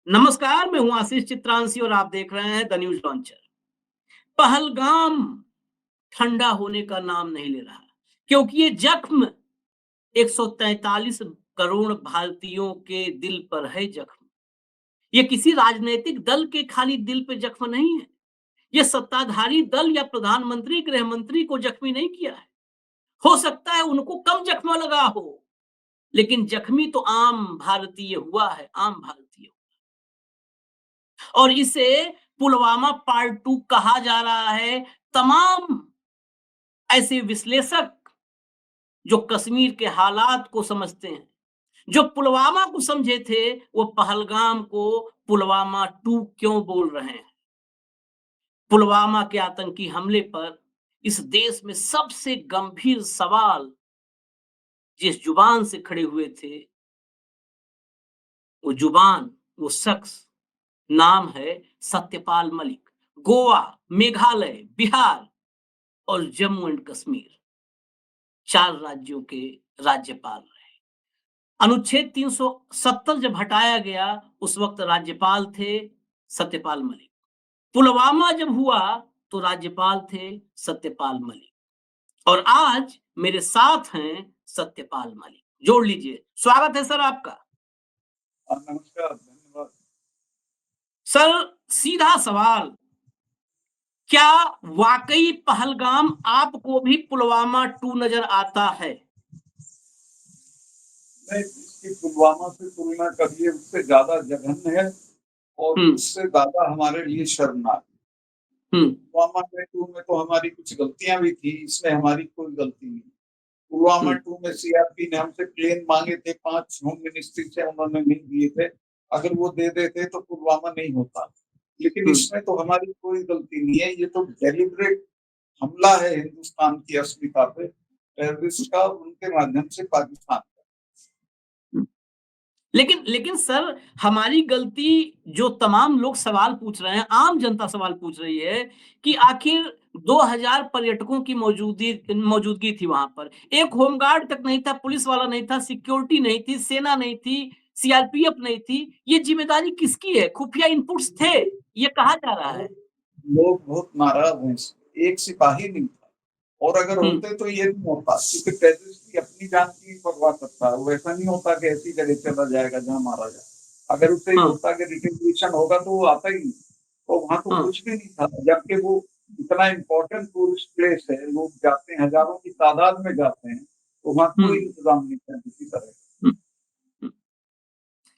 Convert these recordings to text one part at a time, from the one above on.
नमस्कार, मैं हूं आशीष चित्रांशी और आप देख रहे हैं द न्यूज लॉन्चर। पहलगाम ठंडा होने का नाम नहीं ले रहा, क्योंकि ये जख्म 143 करोड़ भारतीयों के दिल पर है जख्म। ये किसी राजनीतिक दल के खाली दिल पे जख्म नहीं है। ये सत्ताधारी दल या प्रधानमंत्री, गृह मंत्री को जख्मी नहीं किया है। हो सकता है उनको कम जख्म लगा हो, लेकिन जख्मी तो आम भारतीय हुआ है, आम भारतीय। और इसे पुलवामा पार्ट 2 कहा जा रहा है। तमाम ऐसे विश्लेषक जो कश्मीर के हालात को समझते हैं, जो पुलवामा को समझे थे, वो पहलगाम को पुलवामा 2 क्यों बोल रहे हैं। पुलवामा के आतंकी हमले पर इस देश में सबसे गंभीर सवाल जिस जुबान से खड़े हुए थे, वो जुबान, वो शख्स नाम है सत्यपाल मलिक। गोवा, मेघालय, बिहार और जम्मू एंड कश्मीर 4 राज्यों के राज्यपाल रहे। अनुच्छेद 370 जब हटाया गया, उस वक्त राज्यपाल थे सत्यपाल मलिक। पुलवामा जब हुआ तो राज्यपाल थे सत्यपाल मलिक। और आज मेरे साथ हैं सत्यपाल मलिक। जोड़ लीजिए। स्वागत है सर आपका। नमस्कार, धन्यवाद। सर, सीधा सवाल, क्या वाकई पहलगाम आपको भी पुलवामा 2 नजर आता है? नहीं, इसकी पुलवामा से तुलना करिए, उससे ज्यादा जघन्य है और उससे ज्यादा हमारे लिए शर्मनाक। पुलवामा में 2 में तो हमारी कुछ गलतियां भी थी, इसमें हमारी कोई गलती नहीं। पुलवामा 2 में सीआरपी ने हमसे प्लेन मांगे थे, 5 होम मिनिस्ट्री से उन्होंने नहीं दिए थे। अगर वो दे देते तो पुलवामा नहीं होता। लेकिन इसमें तो हमारी कोई गलती नहीं है। ये तो डेलिब्रेट हमला है हिंदुस्तान की अस्मिता पे, टेररिस्ट का, उनके माध्यम से पाकिस्तान। लेकिन लेकिन सर, हमारी गलती जो तमाम लोग सवाल पूछ रहे हैं, आम जनता सवाल पूछ रही है कि आखिर 2000 पर्यटकों की मौजूदगी थी वहां पर। एक होमगार्ड तक नहीं था, पुलिस वाला नहीं था, सिक्योरिटी नहीं थी, सेना नहीं थी, सीआरपीएफ नहीं थी। ये जिम्मेदारी किसकी है? खुफिया इनपुट्स थे, ये कहा जा रहा है। लोग बहुत नाराज हैं। एक सिपाही नहीं था, और अगर होते तो ये नहीं होता, क्योंकि टेररिस्ट की अपनी जान की परवाह करता है। वो ऐसा नहीं होता कि ऐसी जगह चला जाएगा जहां मारा जाए। अगर उससे ही होता कि रिटेलिएशन होगा तो वो आता ही नहीं। तो वहां तो कुछ भी नहीं था, जबकि वो इतना इम्पोर्टेंट टूरिस्ट प्लेस है, लोग जाते हैं, हजारों की तादाद में जाते हैं, तो वहां कोई इंतजाम नहीं था किसी तरह।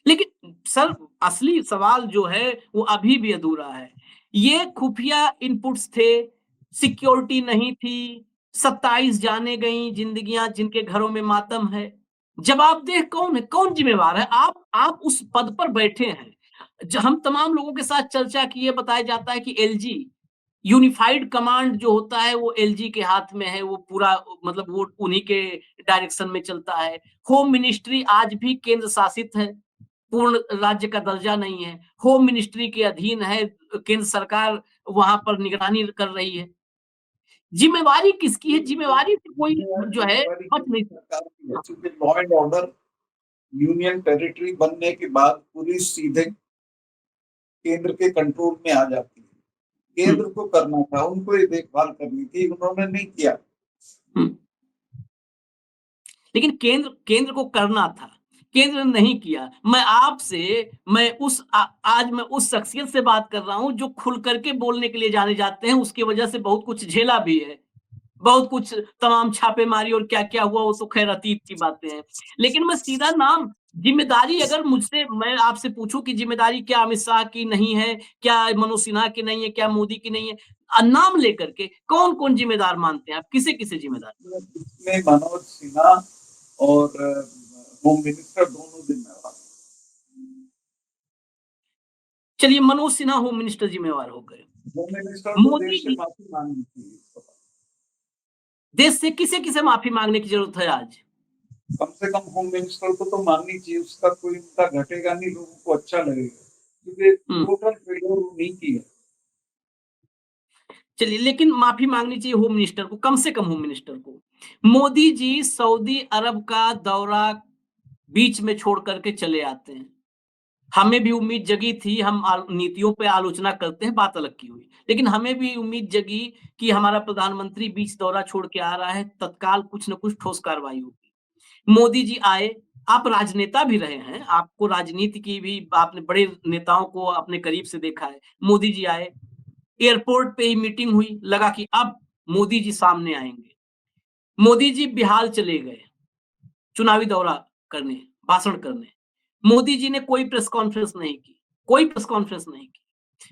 लेकिन सर, असली सवाल जो है वो अभी भी अधूरा है। ये खुफिया इनपुट्स थे, सिक्योरिटी नहीं थी, 27 जाने गई जिंदगियां, जिनके घरों में मातम है। जवाबदेह कौन है? कौन जिम्मेवार है? आप उस पद पर बैठे हैं। हम तमाम लोगों के साथ चर्चा किए, बताया जाता है कि एलजी, यूनिफाइड कमांड जो होता है, वो एलजी के हाथ में है। वो पूरा, मतलब वो उन्हीं के डायरेक्शन में चलता है। होम मिनिस्ट्री आज भी केंद्र शासित है, पूर्ण राज्य का दर्जा नहीं है। होम मिनिस्ट्री के अधीन है, केंद्र सरकार वहां पर निगरानी कर रही है। जिम्मेवारी किसकी है? जिम्मेवारी से कोई जो है बच नहीं सकता। Law and order union territory बनने के बाद पुलिस सीधे केंद्र के कंट्रोल में आ जाती है। केंद्र को करना था, उनको ये देखभाल करनी थी, उन्होंने नहीं किया। लेकिन केंद्र को करना था, केंद्र ने नहीं किया। आज मैं उस शख्सियत से बात कर रहा हूं जो खुल करके बोलने के लिए जाने जाते हैं। उसकी वजह से बहुत कुछ झेला भी है, बहुत कुछ, तमाम छापेमारी और क्या क्या हुआ, वो तो खैर अतीत की बातें हैं। लेकिन मैं सीधा नाम, जिम्मेदारी अगर मैं आपसे पूछूं कि जिम्मेदारी क्या अमित शाह की नहीं है, क्या मनोज सिन्हा की नहीं है, क्या मोदी की नहीं है, नाम लेकर के कौन कौन जिम्मेदार मानते हैं आप? किसे किसे जिम्मेदार? इसमें मनोज सिन्हा और होम मिनिस्टर दोनों जिम्मेवार। चलिए, मनोज सिन्हा होम मिनिस्टर जिम्मेवार हो गए। होम मिनिस्टर को मोदी देश से माफी मांगनी चाहिए। देश से किसे किसे माफी मांगने की जरूरत है आज? कम से कम होम मिनिस्टर को तो माननी चाहिए। उसका कोई उनका घटेगा नहीं, लोगों को अच्छा लगेगा, क्योंकि टोटल फेलियर नहीं की है। चलिए, लेकिन माफी मांगनी चाहिए होम मिनिस्टर को, कम से कम होम मिनिस्टर को। मोदी जी सऊदी अरब का दौरा बीच में छोड़ करके चले आते हैं। हमें भी उम्मीद जगी थी, हम नीतियों पे आलोचना करते हैं, बात अलग की हुई। लेकिन हमें भी उम्मीद जगी कि हमारा प्रधानमंत्री बीच दौरा छोड़ के आ रहा है, तत्काल कुछ न कुछ ठोस कार्रवाई होगी। मोदी जी आए, आप राजनेता भी रहे हैं, आपको राजनीति की भी आपने बड़े नेताओं को अपने करीब से देखा है। मोदी जी आए, एयरपोर्ट पे ही मीटिंग हुई, लगा कि अब मोदी जी सामने आएँगे। मोदी जी बिहार चले गए, चुनावी दौरा करने, भाषण करने। मोदी जी ने कोई प्रेस कॉन्फ्रेंस नहीं की, कोई प्रेस कॉन्फ्रेंस नहीं की।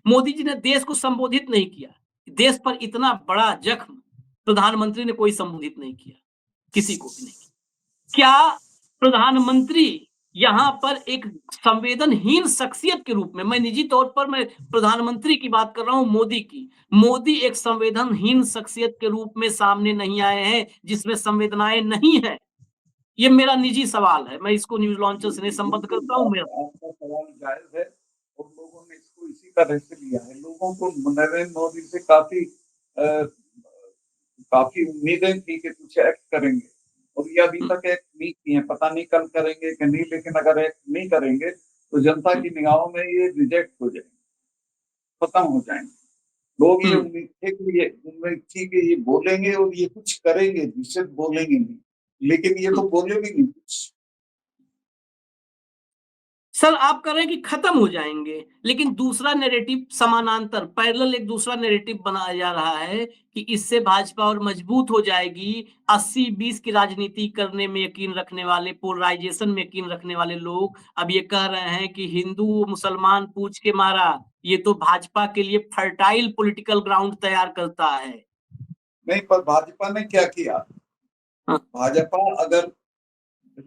मोदी जी ने देश को संबोधित नहीं किया। देश पर इतना बड़ा जख्म प्रधानमंत्री ने कोई संबोधित नहीं किया, किसी को भी नहीं। क्या प्रधानमंत्री यहाँ पर एक संवेदनहीन शख्सियत के रूप में, मैं निजी तौर पर मैं प्रधानमंत्री की बात कर रहा हूँ, मोदी की। मोदी एक संवेदनहीन शख्सियत के रूप में सामने नहीं आए हैं, जिसमें संवेदनाएँ नहीं है। ये मेरा निजी सवाल है, मैं इसको न्यूज़ लॉन्चर से नहीं संबद्ध करता हूँ। मेरा आपका सवाल जायज है और लोगों ने इसको इसी तरह से लिया है। लोगों को नरेंद्र मोदी से काफी उम्मीदें थी कि कुछ एक्ट करेंगे और ये अभी तक एक्ट नहीं किए। पता नहीं कल करेंगे कि नहीं, लेकिन अगर एक्ट नहीं करेंगे तो जनता की निगाहों में ये रिजेक्ट हो जाएंगे, खत्म हो जाएंगे। लोग ये उम्मीद थी कि ये बोलेंगे और ये कुछ करेंगे भी, सिर्फ बोलेंगे नहीं, लेकिन ये तो बोले भी नहीं कुछ। सर आप कह रहे हैं कि खत्म हो जाएंगे, लेकिन दूसरा नैरेटिव समानांतर पैरेलल एक दूसरा नैरेटिव बनाया जा रहा है कि इससे भाजपा और मजबूत हो जाएगी। 80-20 की राजनीति करने में यकीन रखने वाले, पोलराइजेशन में यकीन रखने वाले लोग अब ये कह रहे हैं कि हिंदू मुसलमान पूछ के मारा, ये तो भाजपा के लिए फर्टाइल पॉलिटिकल ग्राउंड तैयार करता है। नहीं, पर भाजपा ने क्या किया? हाँ। भाजपा अगर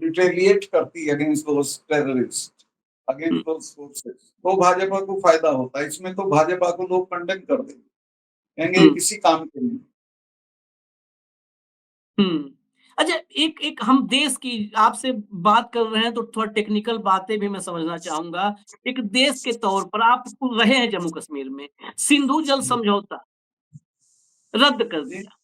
रिटेलिएट करती अगेंस्ट दोस टेररिस्ट, अगेंस्ट दोस फोर्सेस, तो भाजपा को फायदा होता है। इसमें तो भाजपा को लोग कंडेम कर देंगे, कहेंगे किसी काम के नहीं। अच्छा, एक हम देश की आपसे बात कर रहे हैं तो थोड़ा टेक्निकल बातें भी मैं समझना चाहूंगा। एक देश के तौर पर आप रहे हैं जम्मू कश्मीर में, सिंधु जल समझौता रद्द कर दिया।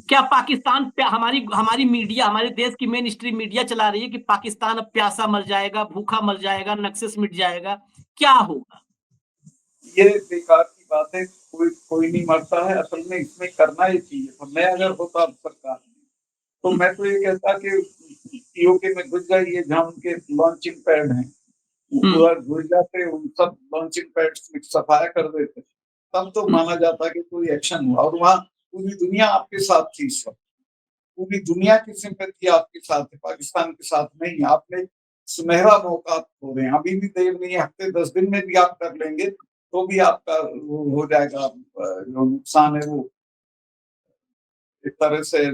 क्या पाकिस्तान हमारी हमारी मीडिया, हमारे देश की मेन स्ट्रीम मीडिया चला रही है कि पाकिस्तान अब प्यासा मर जाएगा, भूखा मर जाएगा, नक्सस मिट जाएगा? क्या होगा? ये बेकार की बात है। कोई नहीं मरता है। असल में इसमें करना ही चाहिए। मैं अगर होता सरकार में तो मैं तो ये कहता कि पीओके में घुस जाइए, जहाँ उनके लॉन्चिंग पैड हैं, उधर घुस जाते, उन सब लॉन्चिंग पैड्स में सफाया कर देते, तब तो माना जाता कि कोई एक्शन हुआ। और वहाँ पूरी दुनिया आपके साथ थी इस वक्त, पूरी दुनिया की सिंपैथी आपके साथ है, पाकिस्तान के साथ नहीं। आपने सुनहरा मौका खो रहे हैं। अभी भी देर नहीं है, हफ्ते 10 दिन में भी आप कर लेंगे तो भी आपका वो हो जाएगा। जो नुकसान है वो एक तरह से,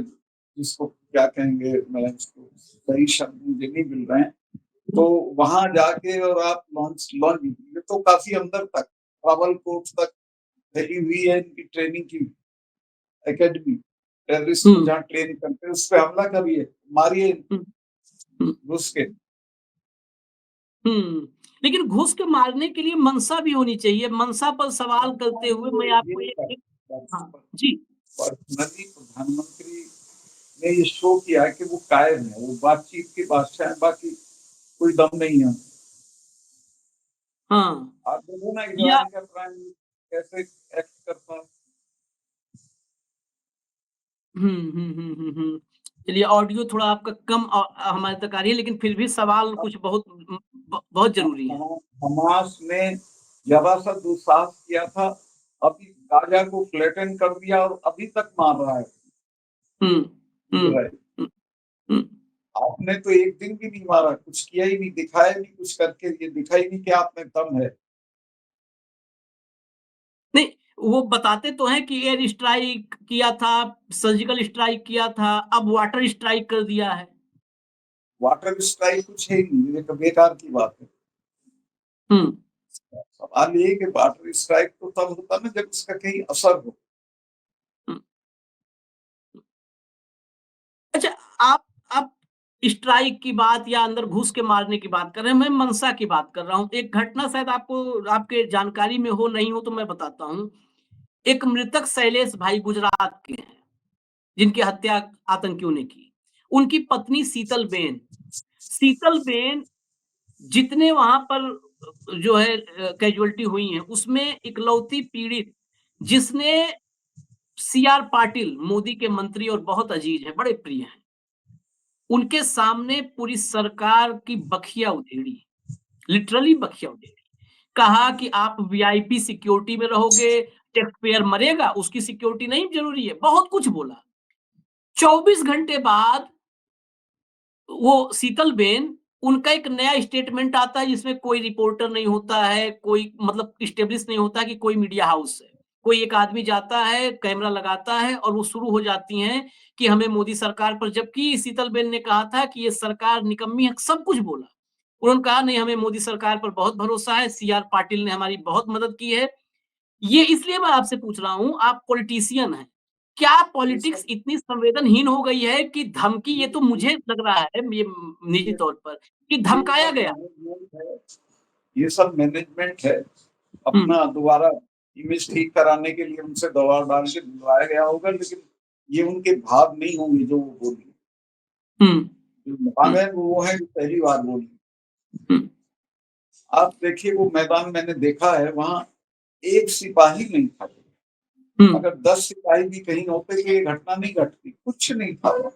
जिसको क्या कहेंगे, मैं उसको सही शब्द मुझे नहीं मिल रहे हैं। तो वहां जाके और आप लॉन्च ये तो काफी अंदर तक रावलकोट तक फैली हुई है इनकी ट्रेनिंग की एकेडमी। टेररिस्ट को जहाँ ट्रेन करते हैं उस पर हमला करिए, मारिए घुस के। लेकिन घुस के मारने के लिए मंशा भी होनी चाहिए। मंशा पर सवाल करते हुए मैं आपको हाँ, जी। पर्सनली प्रधानमंत्री ने ये शो किया कि वो कायम है, वो बातचीत के बादशाह है, बाकी कोई दम नहीं है। हाँ, आप देखो ना या इजराइल का प्राइम कैसे एक्ट करता है। चलिए, ऑडियो थोड़ा आपका कम हमारे तक आ रही है, लेकिन फिर भी सवाल कुछ बहुत जरूरी है। हमास ने जरा सा दुस्साहस किया था, अभी गाजा को फ्लैटन कर दिया और अभी तक मार रहा है इजराइल। आपने तो एक दिन भी नहीं मारा, कुछ किया ही नहीं, दिखाया नहीं कुछ करके, ये दिखाई नहीं कि आप में दम है। नहीं, वो बताते तो हैं कि एयर स्ट्राइक किया था, सर्जिकल स्ट्राइक किया था, अब वाटर स्ट्राइक कर दिया है। वाटर स्ट्राइक कुछ है ही नहीं, ये तो बेकार की बात है। सवाल ये कि वाटर स्ट्राइक तो तब होता ना जब इसका कहीं असर हो। अच्छा, आप स्ट्राइक की बात या अंदर घुस के मारने की बात कर रहे हैं, मैं मंशा की बात कर रहा हूं। एक घटना शायद आपको आपके जानकारी में हो नहीं हो तो मैं बताता हूं। एक मृतक शैलेश भाई गुजरात के हैं, जिनकी हत्या आतंकियों ने की। उनकी पत्नी शीतल बेन जितने वहां पर जो है कैजुअलिटी हुई है, उसमें इकलौती पीड़ित जिसने सी आर पाटिल, मोदी के मंत्री और बहुत अजीज हैं, बड़े प्रिय हैं, उनके सामने पूरी सरकार की बखिया उधेड़ी, लिटरली बखिया उधेड़ी। कहा कि आप वीआईपी सिक्योरिटी में रहोगे, टैक्स पेयर मरेगा, उसकी सिक्योरिटी नहीं जरूरी है, बहुत कुछ बोला। 24 घंटे बाद वो शीतलबेन, उनका एक नया स्टेटमेंट आता है जिसमें कोई रिपोर्टर नहीं होता है, कोई मतलब एस्टेब्लिश नहीं होता कि कोई मीडिया हाउस है। कोई एक आदमी जाता है, कैमरा लगाता है और वो शुरू हो जाती हैं कि हमें मोदी सरकार पर, जबकि शीतलबेन ने कहा था कि ये सरकार निकम्मी है, सब कुछ बोला। उन्होंने कहा नहीं, हमें मोदी सरकार पर बहुत भरोसा है, सी आर पाटिल ने हमारी बहुत मदद की है। ये इसलिए मैं आपसे पूछ रहा हूँ, आप पॉलिटिशियन हैं। क्या पॉलिटिक्स इतनी संवेदनहीन हो गई है कि धमकी, ये तो मुझे लग रहा है, ये निजी तौर पर, कि धमकाया गया? ये सब मैनेजमेंट है, हुँ, अपना दोबारा इमेज ठीक कराने के लिए उनसे दबाव डाल के बुलाया गया होगा, लेकिन ये उनके भाव नहीं होंगे जो वो बोली। हुँ, जो भाव है वो है जो पहली बार बोली। हुँ, आप देखिए वो मैदान मैंने देखा है, वहाँ एक सिपाही नहीं था। हुँ। अगर 10 सिपाही भी कहीं होते तो ये घटना नहीं घटती, कुछ नहीं था।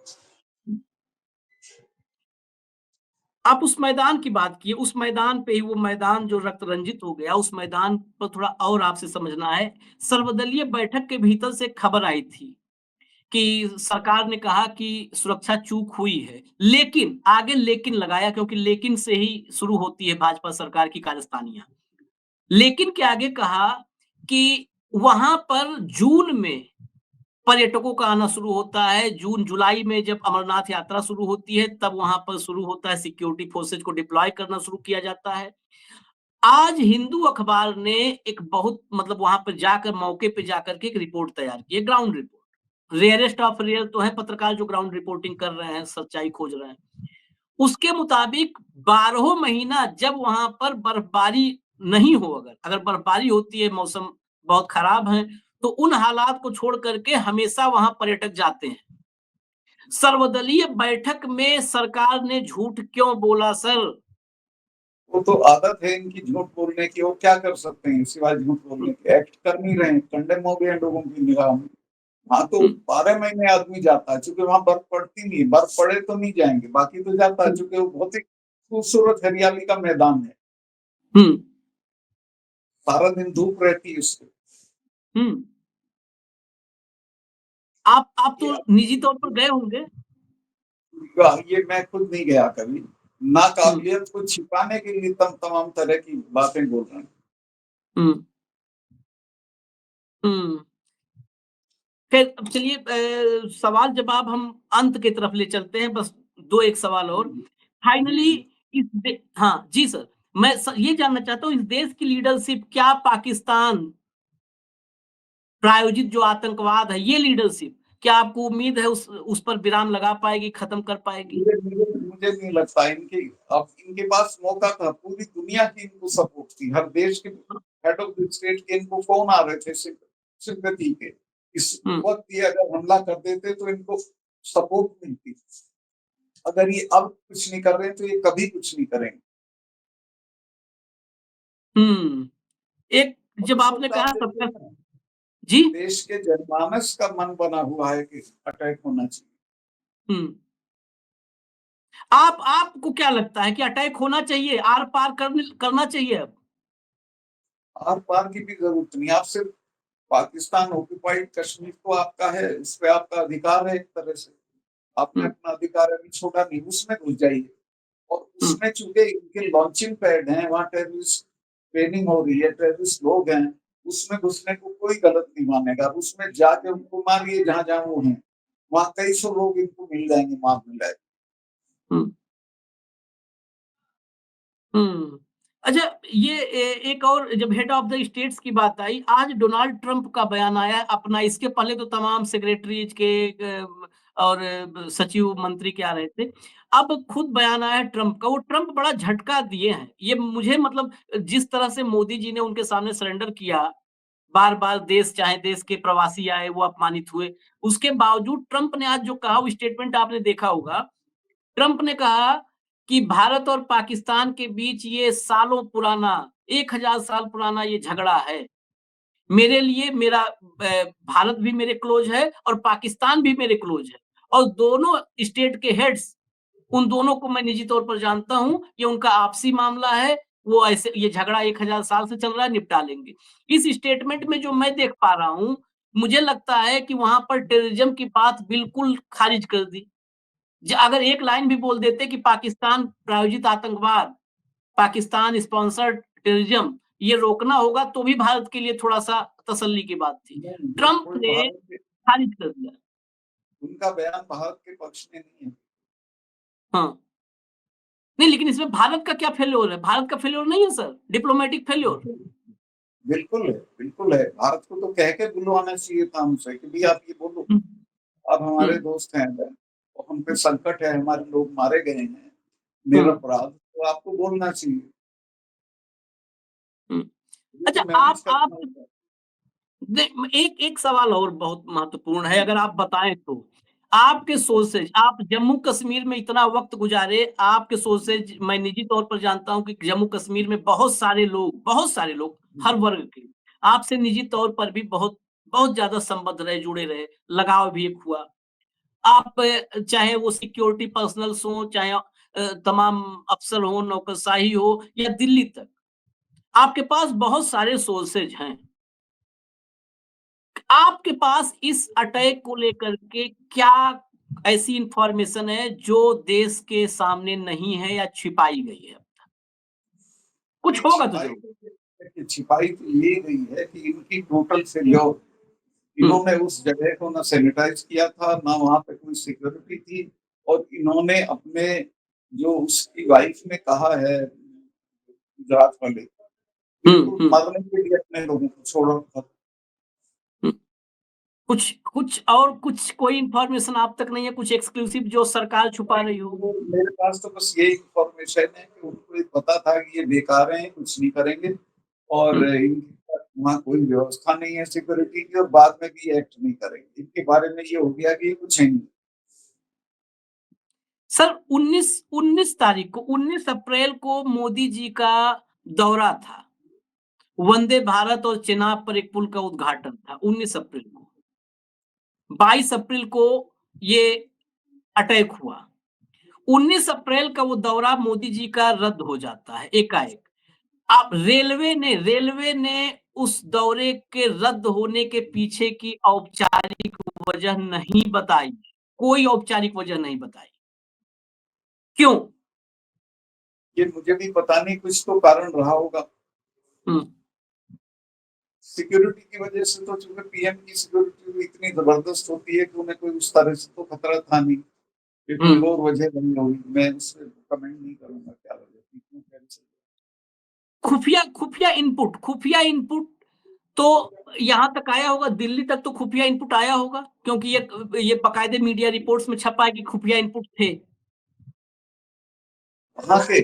आप उस मैदान की बात किए, उस मैदान पे ही, वो मैदान जो रक्त रंजित हो गया, उस मैदान पर थोड़ा और आपसे समझना है। सर्वदलीय बैठक के भीतर से खबर आई थी कि सरकार ने कहा कि सुरक्षा चूक हुई है, लेकिन आगे लेकिन लगाया, क्योंकि लेकिन से ही शुरू होती है भाजपा सरकार की कारस्तानियाँ। लेकिन के आगे कहा कि वहां पर जून में पर्यटकों का आना शुरू होता है, जून जुलाई में जब अमरनाथ यात्रा शुरू होती है, तब वहां पर शुरू होता है, सिक्योरिटी फोर्सेज को डिप्लॉय करना शुरू किया जाता है। आज हिंदू अखबार ने एक बहुत मतलब वहां पर जाकर, मौके पे जाकर के एक रिपोर्ट तैयार की है, ground report. Rarest of rare तो है पत्रकार जो ग्राउंड रिपोर्टिंग कर रहे हैं, सच्चाई खोज रहे हैं। उसके मुताबिक 12 महीना जब वहां पर बर्फबारी नहीं हो, अगर अगर बर्फबारी होती है, मौसम बहुत खराब है, तो उन हालात को छोड़ करके हमेशा वहां पर्यटक जाते हैं। सर्वदलीय बैठक में सरकार ने झूठ क्यों बोला सर? वो तो आदत है इनकी झूठ बोलने की, वो क्या कर सकते हैं सिवाय झूठ बोलने के, एक्ट कर नहीं रहे हैं, कंडेम हो गए हैं लोगों की निगाह में। हाँ तो 12 महीने आदमी जाता है, चूंकि वहां बर्फ पड़ती नहीं है, बर्फ पड़े तो नहीं जाएंगे, बाकी तो जाता है, चूंकि वो बहुत ही खूबसूरत हरियाली का मैदान है, हम्म, सारा दिन धूप रहती है उससे। हम्म। आप तो निजी तौर पर गए होंगे। ये मैं खुद नहीं गया कभी, हम्म, नाकाबिलियत को छिपाने के लिए तमाम तरह की बातें बोल रहे हैं। हम्म, हम्म। फिर अब चलिए, सवाल जवाब हम अंत की तरफ ले चलते हैं, बस दो एक सवाल और। फाइनली हाँ जी सर, मैं ये जानना चाहता हूँ, इस देश की लीडरशिप क्या पाकिस्तान प्रायोजित जो आतंकवाद है, ये लीडरशिप, क्या आपको उम्मीद है उस पर विराम लगा पाएगी, खत्म कर पाएगी? मुझे नहीं लगता इनके, अब इनके पास मौका था, पूरी दुनिया की इनको सपोर्ट थी, हर देश के हेड ऑफ द स्टेट के इनको फोन आ रहे थे सिंपैथी के। इस हम्म, वक्त ये अगर हमला कर देते तो इनको सपोर्ट मिलती। अगर ये अब कुछ नहीं कर रहे तो ये कभी कुछ नहीं करेंगे। हम्म। एक, और जब इस आपने वक्त आप कहा देखिए सबका, ना, जी, देश के जनमानस का मन बना हुआ है कि अटैक होना चाहिए। हम्म। आपको क्या लगता है कि अटैक होना चाहिए, आर पार करना चाहिए अब? आर पार की भी जरूरत नहीं, आप सिर्फ पाकिस्तान ऑक्युपाइड कश्मीर तो आपका है, इस पे आपका अधिकार है एक तरह से, आपने हम्म, अपना अधिकार अभी छोड़ा नहीं, उसमें घुस जाइए। और हम्म, उसमें चूंकि इनके लॉन्चिंग पैड हैं, वहाँ टेररिस्ट ट्रेनिंग हो रही है, टेररिस्ट लोग हैं, उसमें घुसने को कोई गलत नहीं मानेगा। उसमें जाके उनको मारिए जहां जहां वो हैं, वहां कई सौ लोग इनको मिल जाएंगे, मार मिल जाएगा। हम्म, हम्म। अच्छा, ये एक और, जब हेड ऑफ द स्टेट्स की बात आई, आज डोनाल्ड ट्रंप का बयान आया है अपना। इसके पहले तो तमाम सेक्रेटरीज के और सचिव मंत्री के आ रहे थे। अब खुद बयान आया है ट्रंप का। वो ट्रंप बड़ा झटका दिए हैं, ये मुझे मतलब, जिस तरह से मोदी जी ने उनके सामने सरेंडर किया, बार बार देश, चाहे देश के प्रवासी आए वो अपमानित हुए, उसके बावजूद ट्रंप ने आज जो कहा, वो स्टेटमेंट आपने देखा होगा। ट्रंप ने कहा कि भारत और पाकिस्तान के बीच ये सालों पुराना 1000 साल पुराना ये झगड़ा है। मेरे लिए मेरा भारत भी मेरे क्लोज है और पाकिस्तान भी मेरे क्लोज है और दोनों स्टेट के हेड्स उन दोनों को मैं निजी तौर पर जानता हूँ, ये उनका आपसी मामला है, वो ऐसे ये झगड़ा 1000 साल से चल रहा है, निपटा लेंगे। इस स्टेटमेंट में जो मैं देख पा रहा हूँ, मुझे लगता है कि वहाँ पर टेररिज्म की बात बिल्कुल खारिज कर दी। अगर एक लाइन भी बोल देते कि पाकिस्तान प्रायोजित आतंकवाद, पाकिस्तान स्पॉन्सर्ड टेररिज्म ये रोकना होगा तो भी भारत के लिए थोड़ा-सा तसल्ली की बात थी। ट्रंप ने खारिज कर दिया। उनका बयान भारत के पक्ष में नहीं है। हाँ। नहीं, लेकिन इसमें भारत का क्या फेल्योर है? भारत का फेल्योर नहीं है सर, डिप्लोमैटिक फेल्योर। बिल्कुल है, बिल्कुल है। भारत को तो कह के बुलवाना चाहिए था हमसे कि भई आप ये बोलो। अब हमारे दोस्त हैं और हम पे संकट है, हमारे लोग मारे गए हैं, निरपराध, तो आपको बोलना चाहिए। अच्छा, आप एक सवाल और बहुत महत्वपूर्ण है, अगर आप बताएं तो आपके सोर्सेज, आप जम्मू कश्मीर में इतना वक्त गुजारे, आपके सोर्सेज मैं निजी तौर पर जानता हूं कि जम्मू कश्मीर में बहुत सारे लोग हर वर्ग के आपसे निजी तौर पर भी बहुत बहुत ज्यादा संबद्ध रहे, जुड़े रहे, लगाव भी एक हुआ। आप चाहे वो सिक्योरिटी पर्सनल्स हो, चाहे तमाम अफसर हो, नौकरशाही हो या दिल्ली तक, आपके पास बहुत सारे सोर्सेज हैं। आपके पास इस अटैक को लेकर के क्या ऐसी इंफॉर्मेशन है जो देश के सामने नहीं है या छिपाई गई है? कुछ होगा तो जरूर। छिपाई तो ये गई है कि इनकी टोटल फेल्योर, इन्होंने उस जगह को ना सैनिटाइज किया था, ना वहां पे कोई सिक्योरिटी थी और इन्होंने अपने जो उसकी वाइफ ने कहा है गुजरात वाले, बिल्कुल मरने के लिए अपने लोगों को छोड़ रखा था। कुछ कोई इंफॉर्मेशन आप तक नहीं है, कुछ एक्सक्लूसिव जो सरकार छुपा रही हो? मेरे पास तो बस यही इंफॉर्मेशन है कि उनको ये पता था कि ये बेकार हैं, कुछ नहीं करेंगे और इनकी वहाँ कोई व्यवस्था नहीं है सिक्योरिटी की और बाद में भी एक्ट नहीं करेंगे। इनके बारे में ये हो गया कि ये कुछ है नहीं। सर 19 अप्रैल को मोदी जी का दौरा था, वंदे भारत और चेनाब पर एक पुल का उद्घाटन था 19 अप्रैल को। 22 अप्रैल को ये अटैक हुआ। 19 अप्रैल का वो दौरा मोदी जी का रद्द हो जाता है एकाएक। अब रेलवे ने उस दौरे के रद्द होने के पीछे की औपचारिक वजह नहीं बताई, कोई औपचारिक वजह नहीं बताई। क्यों? ये मुझे भी पता नहीं, कुछ तो कारण रहा होगा। सिक्योरिटी की वजह से तो चूंकि पीएम की सिक्योरिटी इतनी जबरदस्त होती है कि उन्हें कोई उस तरह से तो खतरा था नहीं, कोई और वजह नहीं होगी। मैं उससे कमेंट नहीं करूंगा क्या वजह थी। खुफिया इनपुट तो यहाँ तक आया होगा, दिल्ली तक तो खुफिया इनपुट आया होगा, क्योंकि ये बाकायदे मीडिया रिपोर्ट्स में छपा है कि खुफिया इनपुट थे। वहां से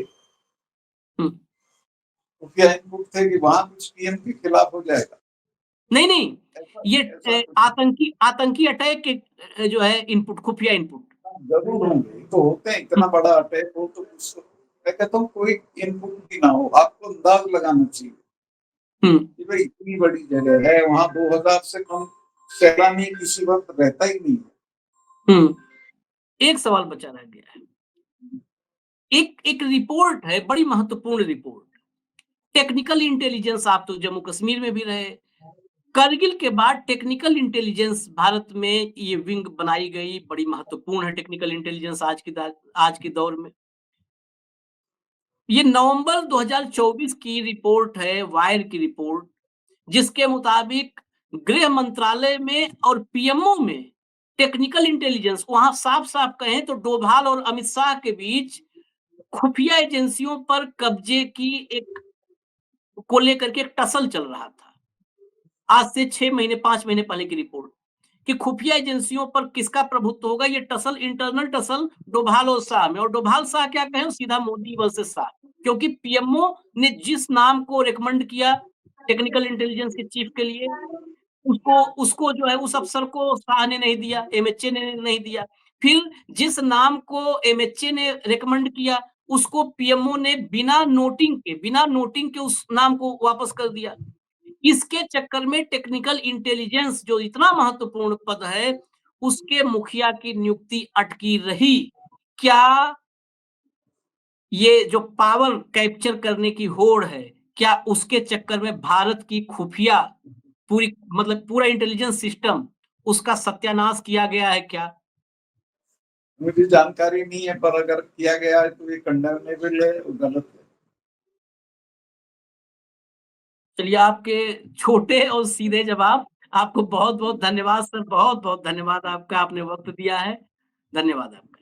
खुफिया इनपुट थे कि वहां कुछ पीएम के खिलाफ हो जाएगा। नहीं, ये आतंकी अटैक के जो है इनपुट, खुफिया इनपुट जरूर होंगे, तो होते हैं। इतना बड़ा अटैक हो तो मैं कहता हूँ कोई इनपुट भी ना हो, आपको अंदाज लगाना चाहिए कि भाई इतनी बड़ी जगह है, वहां 2000 से कम सैलानी किसी वक्त रहता ही नहीं। एक सवाल बचा रह गया है। एक रिपोर्ट है, बड़ी महत्वपूर्ण रिपोर्ट, टेक्निकल इंटेलिजेंस। आप तो जम्मू कश्मीर में भी रहे, करगिल के बाद टेक्निकल इंटेलिजेंस भारत में ये विंग बनाई गई, बड़ी महत्वपूर्ण है टेक्निकल इंटेलिजेंस आज के दौर में। ये नवंबर 2024 की रिपोर्ट है, वायर की रिपोर्ट, जिसके मुताबिक गृह मंत्रालय में और पीएमओ में टेक्निकल इंटेलिजेंस, वहां साफ साफ कहें तो डोभाल और अमित शाह के बीच खुफिया एजेंसियों पर कब्जे की एक को लेकर के एक टसल चल रहा था। आज से 6 महीने 5 महीने पहले की रिपोर्ट कि खुफिया एजेंसियों पर किसका प्रभुत्व होगा। ये टसल, इंटरनल टसल डोभाल और शाह में, और डोभाल शाह क्या कहें, सीधा मोदी वर्सेस शाह, क्योंकि पीएमओ ने जिस नाम को रेकमेंड किया टेक्निकल इंटेलिजेंस के चीफ के लिए, उसको जो है उस अफसर को शाह ने नहीं दिया, एमएचए ने नहीं दिया। फिर जिस नाम को एमएचए ने रेकमेंड किया उसको पीएमओ ने बिना नोटिंग के उस नाम को वापस कर दिया। इसके चक्कर में टेक्निकल इंटेलिजेंस जो इतना महत्वपूर्ण पद है, उसके मुखिया की नियुक्ति अटकी रही। क्या ये जो पावर कैप्चर करने की होड़ है, क्या उसके चक्कर में भारत की खुफिया पूरा इंटेलिजेंस सिस्टम उसका सत्यानाश किया गया है क्या? मुझे जानकारी नहीं है, पर अगर किया गया है तो ये कंडेमनेबल है और गलत है। चलिए, आपके छोटे और सीधे जवाब, आपको बहुत-बहुत धन्यवाद सर, बहुत-बहुत धन्यवाद आपका, आपने वक़्त दिया है। धन्यवाद आपका।